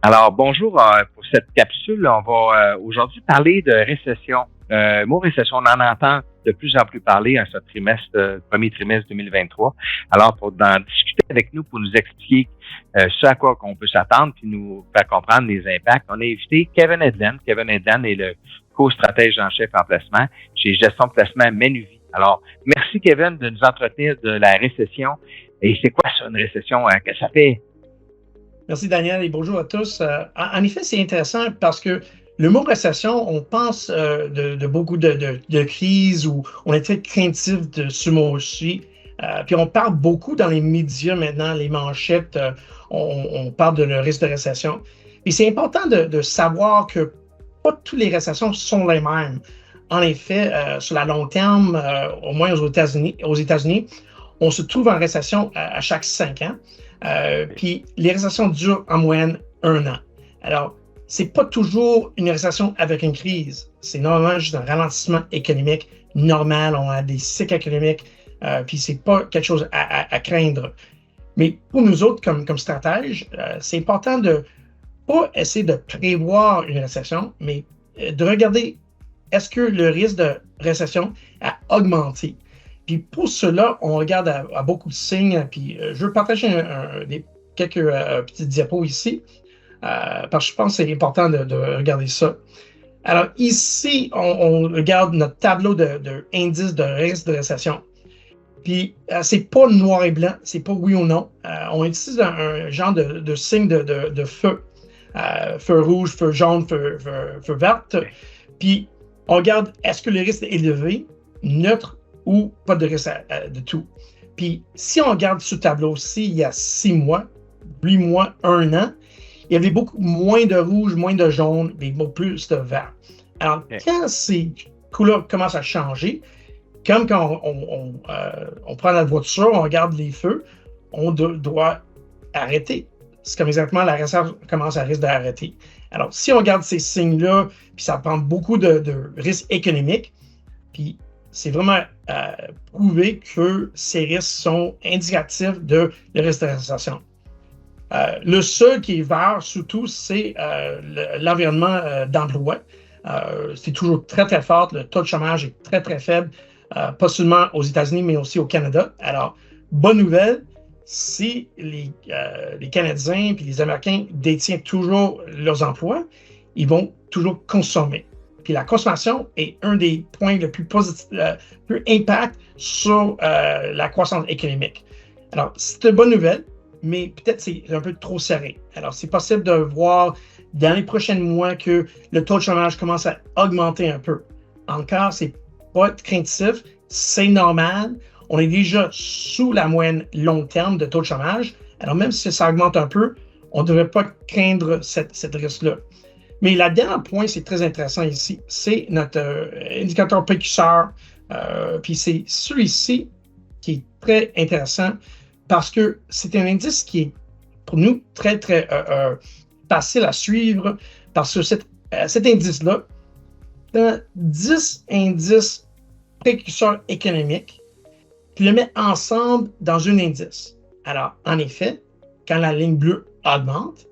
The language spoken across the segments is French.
Alors, bonjour. Pour cette capsule, on va aujourd'hui parler de récession. Le mot récession, on en entend de plus en plus parler en ce trimestre, premier trimestre 2023. Alors, pour en discuter avec nous, pour nous expliquer ce à quoi on peut s'attendre, puis nous faire comprendre les impacts, on a invité Kevin Edlen. Kevin Edlen est le co-stratège en chef en placement chez Gestion de placement Manuvie. Alors, merci Kevin de nous entretenir de la récession. Et c'est quoi ça, une récession? Qu'est-ce que ça fait? Merci Daniel et bonjour à tous. En effet, c'est intéressant parce que le mot récession, on pense de beaucoup de crises ou on est très craintif de ce mot aussi. Puis on parle beaucoup dans les médias maintenant, les manchettes, on parle de le risque de récession. Et c'est important de savoir que pas toutes les récessions sont les mêmes. En effet, sur la long terme, au moins aux États-Unis, on se trouve en récession à chaque 5 ans. Puis les récessions durent en moyenne 1 an. Alors, c'est pas toujours une récession avec une crise. C'est normalement juste un ralentissement économique normal. On a des cycles économiques, puis c'est pas quelque chose à craindre. Mais pour nous autres, comme stratèges, c'est important de pas essayer de prévoir une récession, mais de regarder est-ce que le risque de récession a augmenté. Puis pour cela, on regarde à beaucoup de signes. Puis je veux partager quelques petits diapos ici, parce que je pense que c'est important de regarder ça. Alors ici, on regarde notre tableau de indice de risque de récession. Puis c'est pas noir et blanc, c'est pas oui ou non. On utilise un genre de signe de feu. Feu rouge, feu jaune, feu vert. Puis on regarde est-ce que le risque est élevé, neutre, ou pas de risque de tout. Puis, si on regarde ce tableau-ci, il y a 6 mois, 8 mois, 1 an, il y avait beaucoup moins de rouge, moins de jaune, mais beaucoup plus de vert. Alors, quand ces couleurs commencent à changer, comme quand on prend notre voiture, on regarde les feux, on doit arrêter. C'est comme exactement la réserve commence à risque d'arrêter. Alors, si on regarde ces signes-là, puis ça prend beaucoup de risques économiques, puis c'est vraiment prouvé que ces risques sont indicatifs de le risque de récession. Le seul qui est vert, surtout, c'est l'environnement d'emploi. C'est toujours très, très fort. Le taux de chômage est très, très faible, pas seulement aux États-Unis, mais aussi au Canada. Alors, bonne nouvelle, si les Canadiens et les Américains détiennent toujours leurs emplois, ils vont toujours consommer. Puis la consommation est un des points le plus positifs, plus impact sur la croissance économique. Alors, c'est une bonne nouvelle, mais peut-être c'est un peu trop serré. Alors, c'est possible de voir dans les prochains mois que le taux de chômage commence à augmenter un peu. Encore, c'est pas craintif, c'est normal. On est déjà sous la moyenne long terme de taux de chômage. Alors, même si ça augmente un peu, on ne devrait pas craindre cette risque-là. Mais le dernier point, c'est très intéressant ici, c'est notre indicateur précurseur. Puis c'est celui-ci qui est très intéressant parce que c'est un indice qui est pour nous très, très facile à suivre parce que cet indice-là, dans 10 indices précurseurs économiques, puis le met ensemble dans un indice. Alors, en effet, quand la ligne bleue augmente,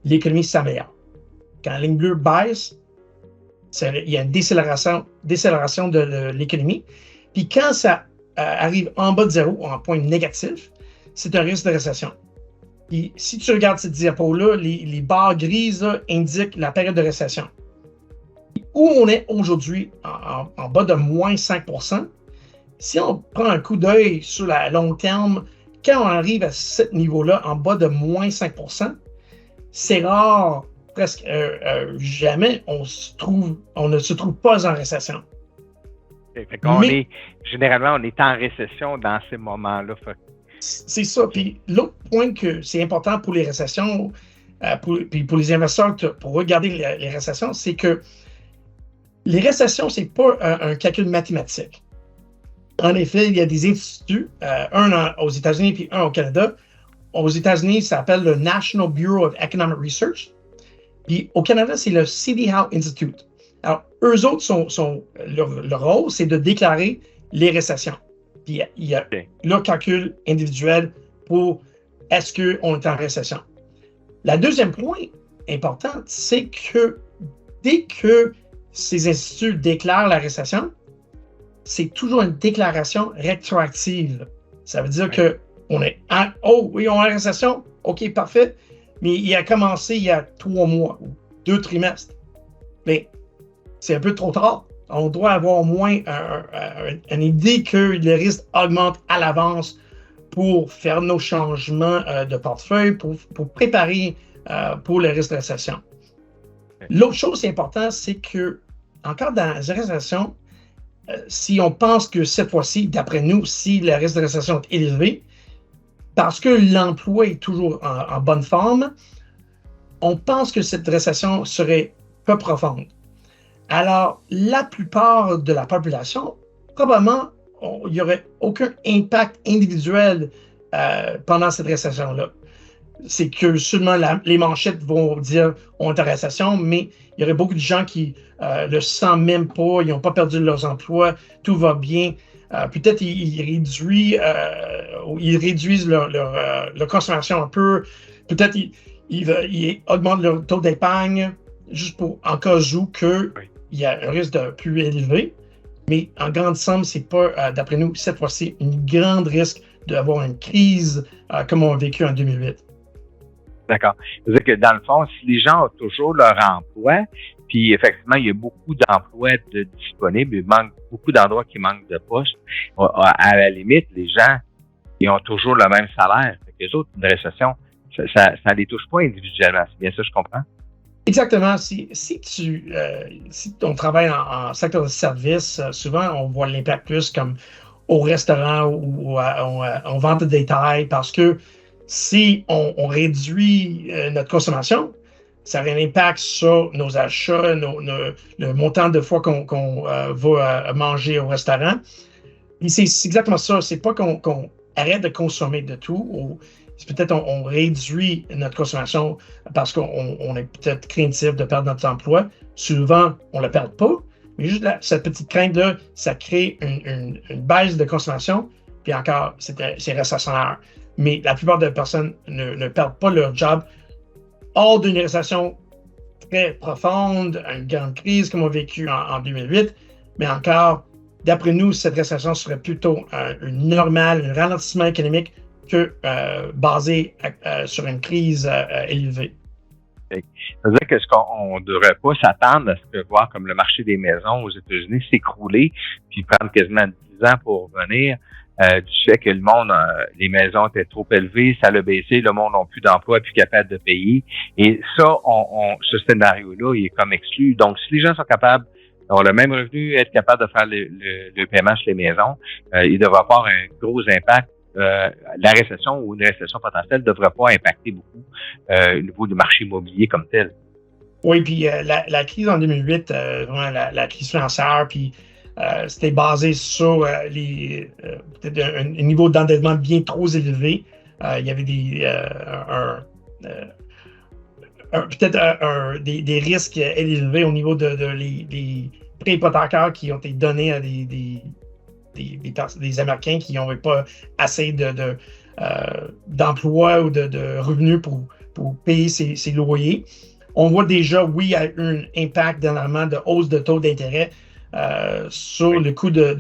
l'économie s'améliore. Quand la ligne bleue baisse, il y a une décélération de l'économie. Puis quand ça arrive en bas de zéro, en point négatif, c'est un risque de récession. Puis si tu regardes cette diapo-là, les barres grises là, indiquent la période de récession. Où on est aujourd'hui, en bas de moins 5%, si on prend un coup d'œil sur la long terme, quand on arrive à ce niveau-là, en bas de moins 5%, c'est rare. Presque jamais on ne se trouve pas en récession. Généralement, on est en récession dans ces moments-là. C'est ça. Puis l'autre point que c'est important pour les récessions, pour les investisseurs, pour regarder les récessions, c'est que les récessions, c'est pas un calcul mathématique. En effet, il y a des instituts, un aux États-Unis puis un au Canada. Aux États-Unis, ça s'appelle le National Bureau of Economic Research. Puis au Canada, c'est le CD Howe Institute. Alors, eux autres, leur rôle, c'est de déclarer les récessions. Puis il y a leur calcul individuel pour est-ce qu'on est en récession. Le deuxième point importante, c'est que dès que ces instituts déclarent la récession, c'est toujours une déclaration rétroactive. Ça veut dire que on est oui, on a la récession, OK, parfait, mais il a commencé il y a 3 mois ou 2 trimestres. Mais c'est un peu trop tard. On doit avoir au moins une idée que le risque augmente à l'avance pour faire nos changements de portefeuille, pour préparer pour le risque de récession. L'autre chose qui est importante, c'est que, encore dans la récession, si on pense que cette fois-ci, d'après nous, si le risque de récession est élevé, parce que l'emploi est toujours en bonne forme, on pense que cette récession serait peu profonde. Alors, la plupart de la population, probablement, il n'y aurait aucun impact individuel pendant cette récession-là. C'est que seulement les manchettes vont dire on est en récession, mais il y aurait beaucoup de gens qui le sentent même pas, ils n'ont pas perdu leurs emplois, tout va bien. Peut-être ils réduisent leur consommation un peu, peut-être ils augmentent leur taux d'épargne, juste pour en cas où il y a un risque de plus élevé. Mais en grande somme, c'est pas, d'après nous, cette fois-ci, une grande risque d'avoir une crise comme on a vécu en 2008. D'accord. C'est-à-dire que dans le fond, si les gens ont toujours leur emploi, puis effectivement, il y a beaucoup d'emplois disponibles, il manque beaucoup d'endroits qui manquent de postes, à la limite, les gens, ils ont toujours le même salaire. Fait que les autres, une récession, ça les touche pas individuellement. C'est bien ça, je comprends? Exactement. Si on travaille en secteur de service, souvent on voit l'impact plus comme au restaurant ou en vente de détail, parce que si on réduit notre consommation, ça a un impact sur nos achats, le montant de fois qu'on va manger au restaurant. Et c'est exactement ça. C'est pas qu'on arrête de consommer de tout, ou peut-être on réduit notre consommation parce qu'on est peut-être craintif de perdre notre emploi. Souvent, on ne le perd pas, mais juste cette petite crainte-là, ça crée une baisse de consommation, puis encore, c'est récessionnaire. Mais la plupart des personnes ne perdent pas leur job hors d'une récession très profonde, une grande crise comme on a vécu en 2008, mais encore, d'après nous, cette récession serait plutôt une normale, un ralentissement économique que basé sur une crise élevée. C'est-à-dire que ce qu'on ne devrait pas s'attendre à ce que voir comme le marché des maisons aux États-Unis s'écrouler, puis prendre quasiment 10 ans pour revenir du fait que le monde, les maisons étaient trop élevées, ça l'a baissé, le monde n'a plus d'emploi, plus capable de payer. Et ça, ce scénario-là, il est comme exclu. Donc, si les gens sont capables d'avoir le même revenu, être capables de faire le paiement sur les maisons, il devrait avoir un gros impact. La récession ou une récession potentielle ne devrait pas impacter beaucoup au niveau du marché immobilier comme tel. Oui, puis la crise en 2008, vraiment la crise financière, puis c'était basé sur peut-être un niveau d'endettement bien trop élevé. Il y avait des risques élevés au niveau des prêts hypothécaires qui ont été donnés à des Américains qui n'avaient pas assez d'emploi ou de revenus pour payer ses loyers. On voit déjà, oui, il y a eu un impact dernièrement de hausse de taux d'intérêt sur le coût de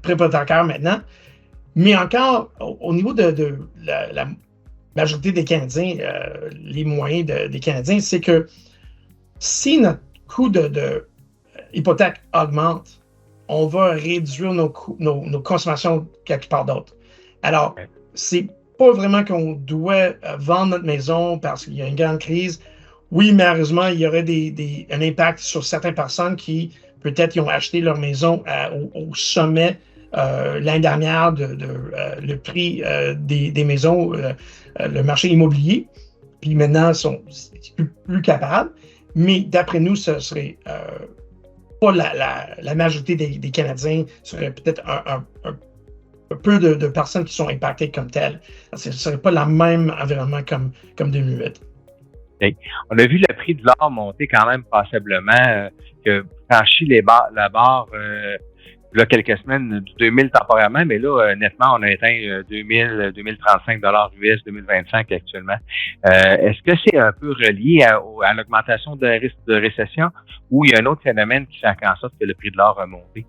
prêts hypothécaires maintenant. Mais encore, au niveau de la majorité des Canadiens, les moyens des Canadiens, c'est que si notre coût de hypothèque augmente, on va réduire nos consommations quelque part d'autre. Alors, c'est pas vraiment qu'on doit vendre notre maison parce qu'il y a une grande crise. Oui, malheureusement, il y aurait un impact sur certaines personnes qui, peut-être, ils ont acheté leur maison au sommet l'année dernière le prix des maisons, le marché immobilier. Puis maintenant, ils sont plus capables. Mais d'après nous, ce serait pas la majorité des Canadiens, serait peut-être un peu de personnes qui sont impactées comme telles. Ce ne serait pas le même environnement comme 2008. Okay. On a vu le prix de l'or monter quand même passablement, que franchit la barre là, quelques semaines, du 2000 temporairement, mais là, nettement, on a atteint 2000, 2035 US 2025 actuellement. Est-ce que c'est un peu relié à l'augmentation de risque de récession ou il y a un autre phénomène qui fait en sorte que le prix de l'or a monté?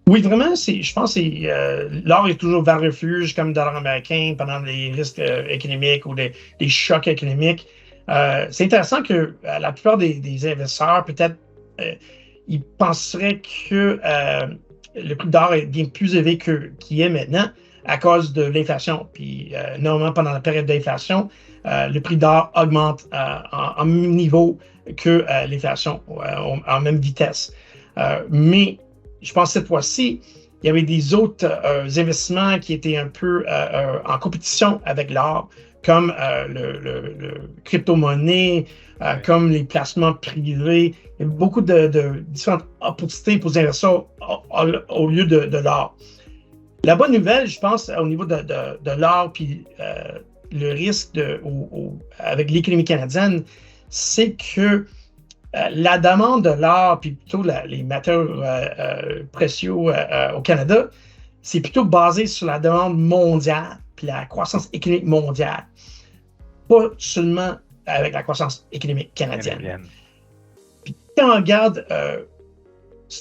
Oui, vraiment, je pense que l'or est toujours vers refuge comme le dollar américain pendant les risques économiques ou des chocs économiques. C'est intéressant que la plupart des investisseurs, peut-être, ils penseraient que le prix de l'or est bien plus élevé qu'il est maintenant à cause de l'inflation. Puis, normalement, pendant la période d'inflation, le prix d'or augmente en même niveau que l'inflation, en même vitesse. Mais je pense que cette fois-ci, il y avait des autres investissements qui étaient un peu en compétition avec l'or, comme le crypto-monnaie, comme les placements privés. Il y a beaucoup de différentes opportunités pour les investisseurs au lieu de l'or. La bonne nouvelle, je pense, au niveau de l'or puis le risque avec l'économie canadienne, c'est que la demande de l'or, puis plutôt les matériaux précieux au Canada, c'est plutôt basé sur la demande mondiale, puis la croissance économique mondiale, pas seulement avec la croissance économique canadienne. Puis quand on regarde,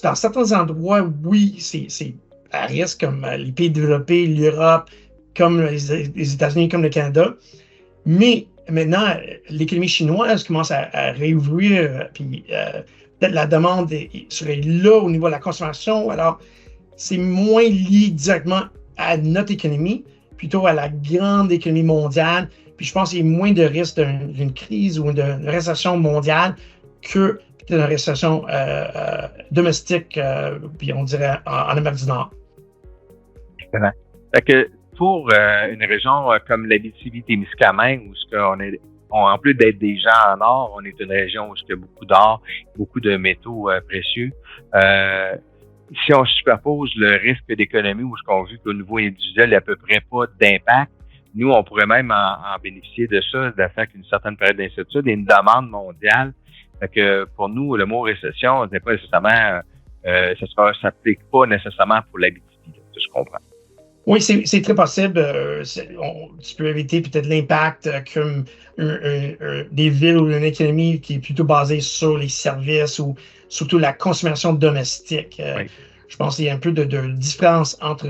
dans certains endroits, oui, c'est à risque, comme les pays développés, l'Europe, comme les États-Unis, comme le Canada, mais maintenant, l'économie chinoise commence à réouvrir, puis peut-être la demande serait là au niveau de la consommation. Alors, c'est moins lié directement à notre économie, plutôt à la grande économie mondiale. Puis je pense qu'il y a moins de risque d'une crise ou d'une récession mondiale que peut-être une récession domestique, puis on dirait en Amérique du Nord. Excellent. Fait que pour une région comme l'Abitibi-Témiscamingue, où on est, en plus d'être des gens en or, on est une région où il y a beaucoup d'or, beaucoup de métaux précieux. Si on superpose le risque d'économie, où on a vu qu'au niveau individuel, il n'y a à peu près pas d'impact, nous, on pourrait même en bénéficier de ça, de faire qu'une certaine période d'incertitude et une demande mondiale. Fait que pour nous, le mot récession, c'est pas nécessairement, ça s'applique pas nécessairement pour l'Abitibi, je comprends. Oui, c'est très possible. Tu peux éviter peut-être l'impact comme des villes ou une économie qui est plutôt basée sur les services ou surtout la consommation domestique. Oui. Je pense qu'il y a un peu de différence entre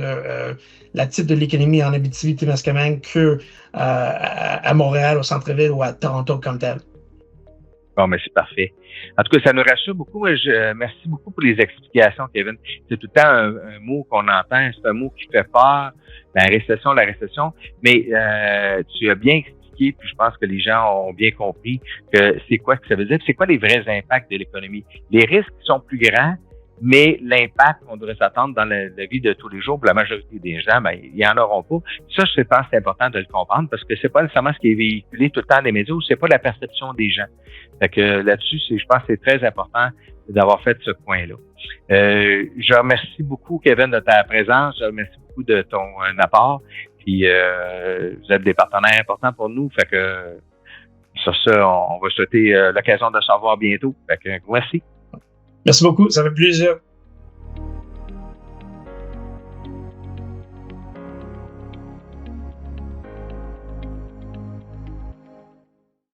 la type de l'économie en Abitibi-Témiscamingue que à Montréal, au centre-ville ou à Toronto comme tel. Bon, mais c'est parfait. En tout cas, ça nous rassure beaucoup. Merci beaucoup pour les explications, Kevin. C'est tout le temps un mot qu'on entend, c'est un mot qui fait peur, la récession. Mais tu as bien expliqué, puis je pense que les gens ont bien compris que c'est quoi que ça veut dire. C'est quoi les vrais impacts de l'économie? Les risques sont plus grands, mais l'impact qu'on devrait s'attendre dans la vie de tous les jours, pour la majorité des gens, ben, ils en auront pas. Ça, je pense que c'est important de le comprendre parce que c'est pas nécessairement ce qui est véhiculé tout le temps dans les médias ou c'est pas la perception des gens. Fait que là-dessus, je pense que c'est très important d'avoir fait ce point-là. Je remercie beaucoup, Kevin, de ta présence. Je remercie beaucoup de ton apport. Puis, vous êtes des partenaires importants pour nous. Fait que, sur ça, on va souhaiter l'occasion de se revoir bientôt. Fait que, merci. Merci beaucoup. Ça fait plaisir.